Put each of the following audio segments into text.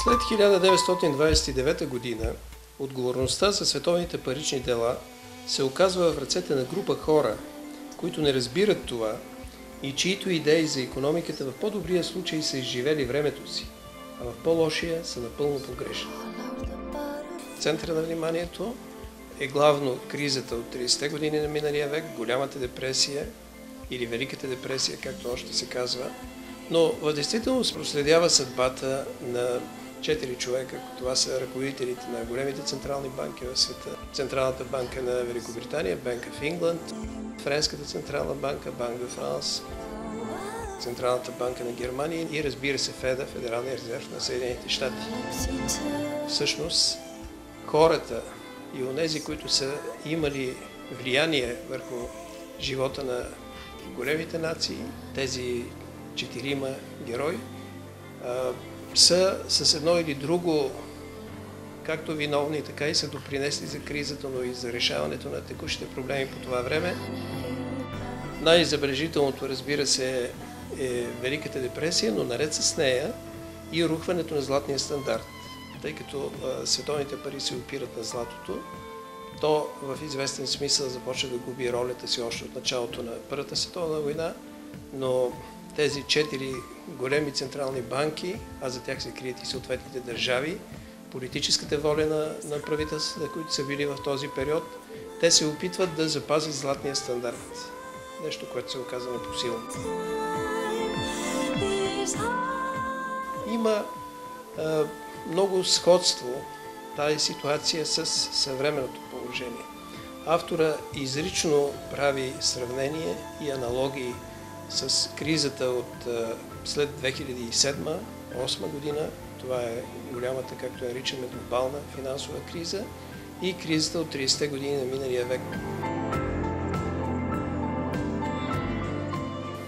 След 1929 година отговорността за световните парични дела се оказва в ръцете на група хора, които не разбират това и чието идеи за икономиката в по-добрия случай са изживели времето си, а в по-лошия са напълно погрешни. В центъра на вниманието е главно кризата от 30-те години на миналия век, голямата депресия или Великата депресия, както още се казва, но в действителност проследява съдбата на 4 човека. Това са ръководителите на големите централни банки в света. Централната банка на Великобритания, Bank of England, Френската централна банка, Banque de France, Централната банка на Германия и разбира се ФЕДа, Федералния резерв на Съединените щати. Всъщност, хората и онези, които са имали влияние върху живота на големите нации, тези 4 герои, са с едно или друго както виновни, така и са допринесли за кризата, но и за решаването на текущите проблеми по това време. Най-забележителното, разбира се, е Великата депресия, но наред с нея и рухването на златния стандарт. Тъй като световните пари се опират на златото, то в известен смисъл започва да губи ролята си още от началото на Първата световна война, но тези 4 големи централни банки, а за тях се крият и съответните държави, политическата воля на правителствата, които са били в този период, те се опитват да запазят златния стандарт. Нещо, което се оказа непосилно. Има много сходство тази ситуация с съвременното положение. Автора изрично прави сравнение и аналогии с кризата от след 2007-2008 година. Това е голямата, както наричаме, глобална финансова криза и кризата от 30-те години на миналия век.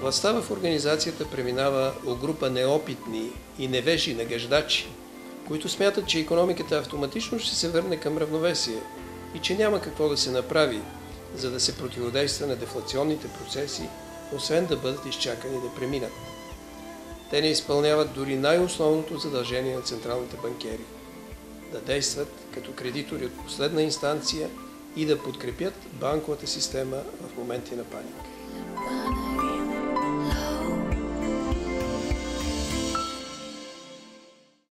Властта в организацията преминава от група неопитни и невежи нагаждачи, които смятат, че икономиката автоматично ще се върне към равновесие и че няма какво да се направи, за да се противодейства на дефлационните процеси, освен да бъдат изчакани да преминат. Те не изпълняват дори най-основното задължение на централните банкери – да действат като кредитори от последна инстанция и да подкрепят банковата система в моменти на паника.